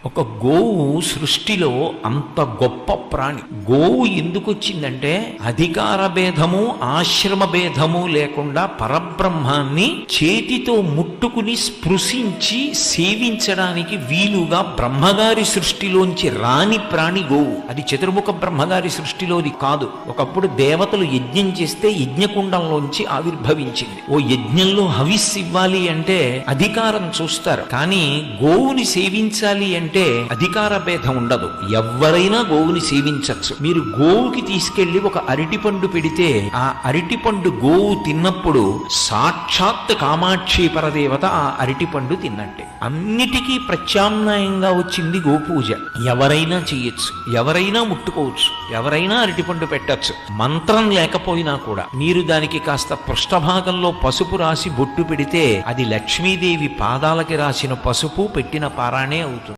ఒక గోవు సృష్టిలో అంత గొప్ప ప్రాణి. గోవు ఎందుకు వచ్చిందంటే అధికార భేదము ఆశ్రమ భేదము లేకుండా పరబ్రహ్మాన్ని చేతితో ముట్టుకుని స్పృశించి సేవించడానికి వీలుగా బ్రహ్మగారి సృష్టిలోంచి రాని ప్రాణి గోవు. అది చతుర్ముఖ బ్రహ్మగారి సృష్టిలోది కాదు. ఒకప్పుడు దేవతలు యజ్ఞం చేస్తే యజ్ఞకుండంలోంచి ఆవిర్భవించింది. ఓ యజ్ఞంలో హవిస్సు ఇవ్వాలి అంటే అధికారం చూస్తారు, కానీ గోవుని సేవించాలి అంటే అధికార భేదం ఉండదు. ఎవరైనా గోవుని సేవించవచ్చు. మీరు గోవుకి తీసుకెళ్లి ఒక అరటిపండు పెడితే ఆ అరటిపండు గోవు తిన్నప్పుడు సాక్షాత్ కామాక్షి పరదేవత ఆ అరటిపండు తిన్నట్టే. అన్నిటికీ ప్రత్యామ్నాయంగా వచ్చింది గోపూజ. ఎవరైనా చెయ్యొచ్చు, ఎవరైనా ముట్టుకోవచ్చు, ఎవరైనా అరటిపండు పెట్టచ్చు. మంత్రం లేకపోయినా కూడా మీరు దానికి కాస్త పృష్ఠభాగంలో పసుపు రాసి బొట్టు పెడితే అది లక్ష్మీదేవి పాదాలకి రాసిన పసుపు పెట్టిన పారాణే అవుతుంది.